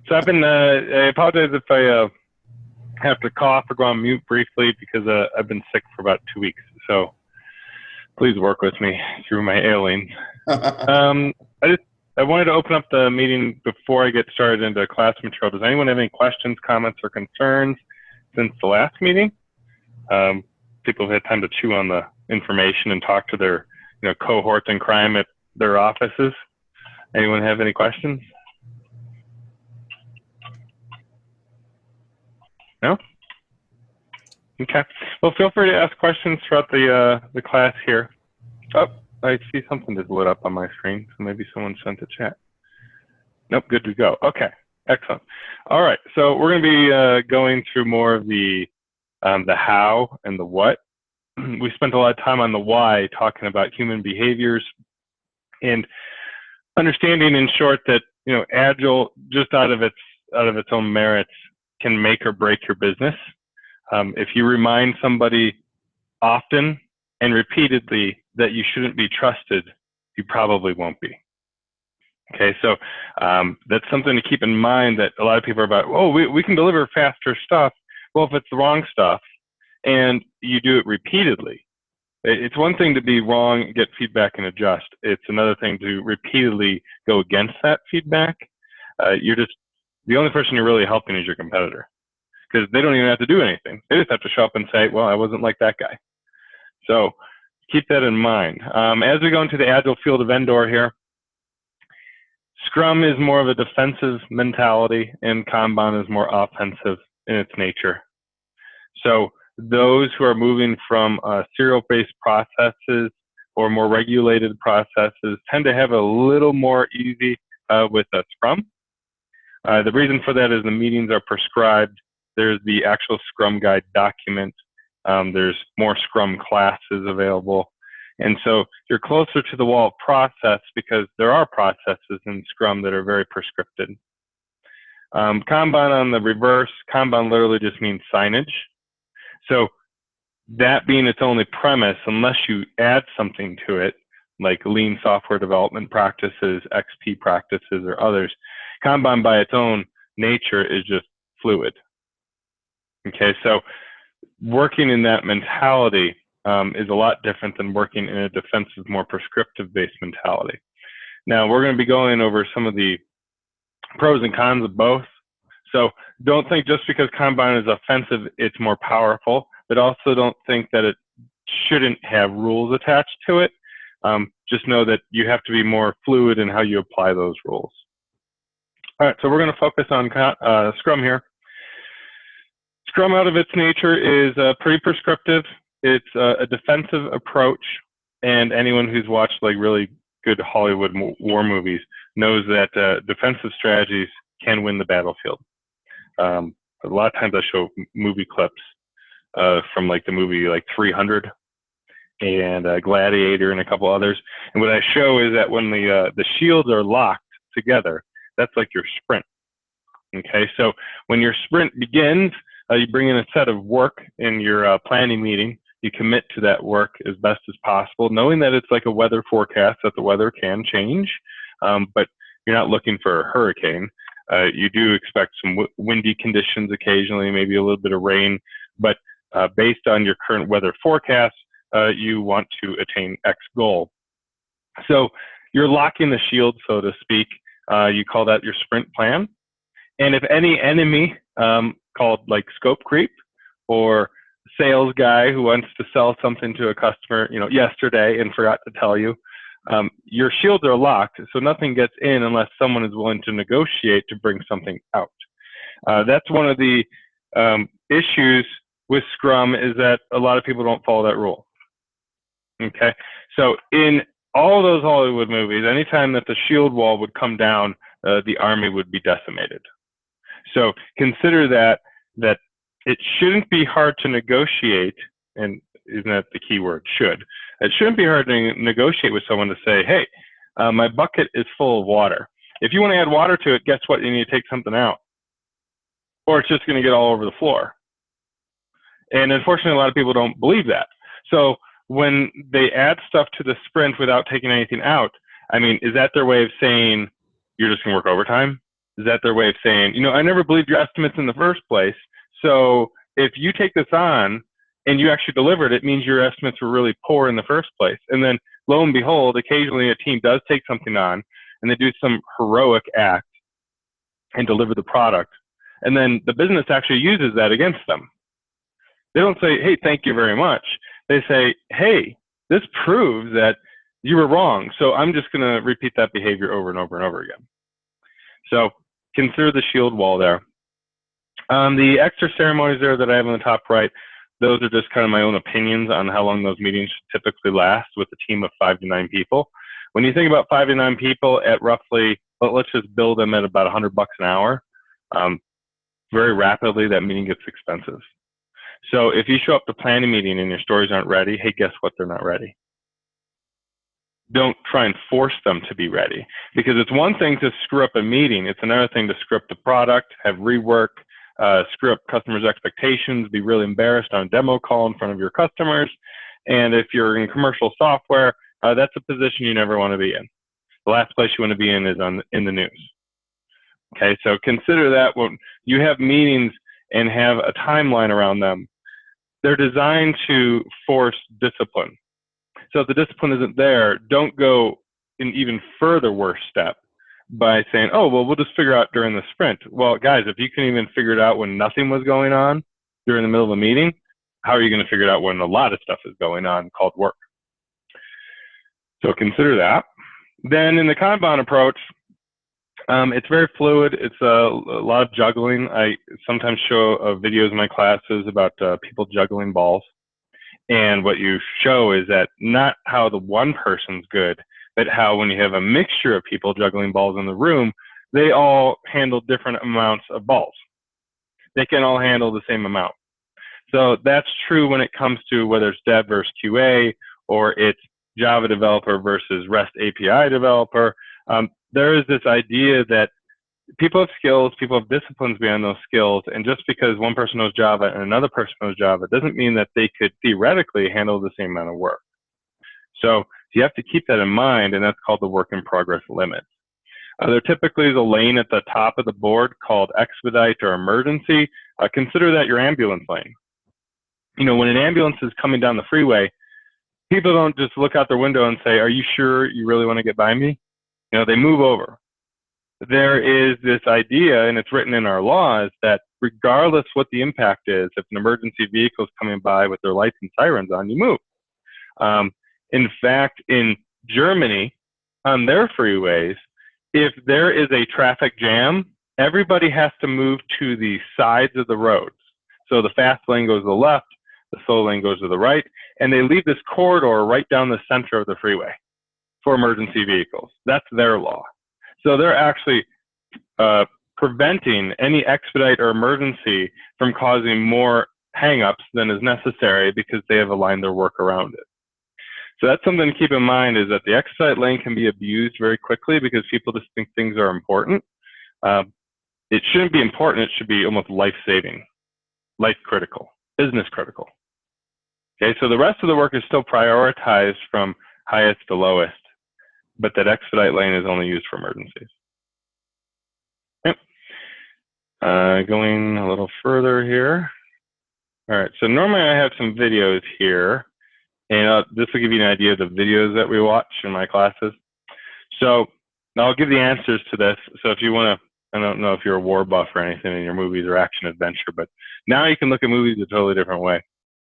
So I apologize if I have to cough or go on mute briefly because I've been sick for about 2 weeks. So please work with me through my ailing. I wanted to open up the meeting before I get started into class material. Does anyone have any questions, comments, or concerns since the last meeting? People have had time to chew on the information and talk to their cohorts in crime at their offices. Anyone have any questions? No? Okay. Well, feel free to ask questions throughout the class here. Oh, I see something just lit up on my screen, so maybe someone sent a chat. Nope, good to go. Okay, excellent. All right, so we're going to be going through more of the how and the what. We spent a lot of time on the why, talking about human behaviors and understanding, in short, that Agile, just out of its own merits, can make or break your business. If you remind somebody often and repeatedly that you shouldn't be trusted, you probably won't be. Okay, so that's something to keep in mind, that a lot of people are about, oh, we can deliver faster stuff. Well, if it's the wrong stuff and you do it repeatedly, it's one thing to be wrong, get feedback, and adjust. It's another thing to repeatedly go against that feedback. The only person you're really helping is your competitor, because they don't even have to do anything. They just have to show up and say, well, I wasn't like that guy. So keep that in mind. As we go into the Agile field of Endor here, Scrum is more of a defensive mentality, and Kanban is more offensive in its nature. So those who are moving from serial-based processes or more regulated processes tend to have a little more easy with Scrum. The reason for that is the meetings are prescribed. There's the actual Scrum Guide document. There's more Scrum classes available. And so you're closer to the wall of process, because there are processes in Scrum that are very prescripted. Kanban on the reverse, Kanban literally just means signage. So that being its only premise, unless you add something to it, like lean software development practices, XP practices, or others, Kanban by its own nature is just fluid. Okay, so working in that mentality is a lot different than working in a defensive, more prescriptive-based mentality. Now, we're going to be going over some of the pros and cons of both. So don't think just because Kanban is offensive, it's more powerful, but also don't think that it shouldn't have rules attached to it. Just know that you have to be more fluid in how you apply those rules. All right, so we're going to focus on Scrum here. Scrum, out of its nature, is pretty prescriptive. It's a defensive approach, and anyone who's watched like really good Hollywood war movies knows that defensive strategies can win the battlefield. A lot of times I show movie clips from like the movie like 300 and Gladiator and a couple others, and what I show is that when the shields are locked together, that's like your sprint. Okay, so when your sprint begins, you bring in a set of work in your planning meeting. You commit to that work as best as possible, knowing that it's like a weather forecast, that the weather can change, but you're not looking for a hurricane. You do expect some windy conditions occasionally, maybe a little bit of rain, but based on your current weather forecast, you want to attain X goal. So you're locking the shield, so to speak. You call that your sprint plan. And if any enemy called like scope creep, or sales guy who wants to sell something to a customer, yesterday and forgot to tell you, your shields are locked, so nothing gets in unless someone is willing to negotiate to bring something out. That's one of the issues with Scrum, is that a lot of people don't follow that rule. Okay, so in all those Hollywood movies, anytime that the shield wall would come down, the army would be decimated. So consider that it shouldn't be hard to negotiate, and isn't that the key word, should. It shouldn't be hard to negotiate with someone to say, hey, my bucket is full of water. If you want to add water to it, guess what? You need to take something out, or it's just going to get all over the floor. And unfortunately, a lot of people don't believe that. So when they add stuff to the sprint without taking anything out, I mean, is that their way of saying you're just going to work overtime? Is that their way of saying, I never believed your estimates in the first place. So if you take this on and you actually delivered, it means your estimates were really poor in the first place. And then lo and behold, occasionally a team does take something on and they do some heroic act and deliver the product. And then the business actually uses that against them. They don't say, hey, thank you very much. They say, hey, this proves that you were wrong. So I'm just going to repeat that behavior over and over and over again. So consider the shield wall there. The extra ceremonies there that I have on the top right, those are just kind of my own opinions on how long those meetings typically last with a team of 5 to 9 people. When you think about 5 to 9 people at roughly, let's just build them at about $100 an hour, very rapidly that meeting gets expensive. So if you show up to plan a meeting and your stories aren't ready, hey, guess what? They're not ready. Don't try and force them to be ready, because it's one thing to screw up a meeting. It's another thing to screw up the product, have rework, screw up customers' expectations, be really embarrassed on a demo call in front of your customers. And if you're in commercial software, that's a position you never want to be in. The last place you want to be in is in the news. Okay, so consider that when you have meetings and have a timeline around them, they're designed to force discipline. So if the discipline isn't there, don't go an even further worse step by saying, oh, well, we'll just figure out during the sprint. Well, guys, if you can even figure it out when nothing was going on during the middle of a meeting, how are you going to figure it out when a lot of stuff is going on called work? So consider that. Then in the Kanban approach, it's very fluid. It's a lot of juggling. I sometimes show videos in my classes about people juggling balls. And what you show is that not how the one person's good, but how when you have a mixture of people juggling balls in the room, they all handle different amounts of balls. They can all handle the same amount. So that's true when it comes to whether it's dev versus QA or it's Java developer versus REST API developer. There is this idea that people have skills, people have disciplines beyond those skills, and just because one person knows Java and another person knows Java doesn't mean that they could theoretically handle the same amount of work. So you have to keep that in mind, and that's called the work in progress limit. There typically is a lane at the top of the board called expedite or emergency. Consider that your ambulance lane. When an ambulance is coming down the freeway, people don't just look out their window and say, are you sure you really want to get by me? They move over. There is this idea, and it's written in our laws, that regardless what the impact is, if an emergency vehicle is coming by with their lights and sirens on, you move. In fact, in Germany, on their freeways, if there is a traffic jam, everybody has to move to the sides of the roads. So the fast lane goes to the left, the slow lane goes to the right, and they leave this corridor right down the center of the freeway for emergency vehicles. That's their law. So they're actually preventing any expedite or emergency from causing more hangups than is necessary because they have aligned their work around it. So that's something to keep in mind, is that the expedite lane can be abused very quickly because people just think things are important. It shouldn't be important. It should be almost life-saving, life-critical, business-critical. Okay, so the rest of the work is still prioritized from highest to lowest, but that expedite lane is only used for emergencies. Yep. Going a little further here. All right, so normally I have some videos here, and this will give you an idea of the videos that we watch in my classes. So I'll give the answers to this. So if you want to, I don't know if you're a war buff or anything in your movies or action adventure, but now you can look at movies a totally different way.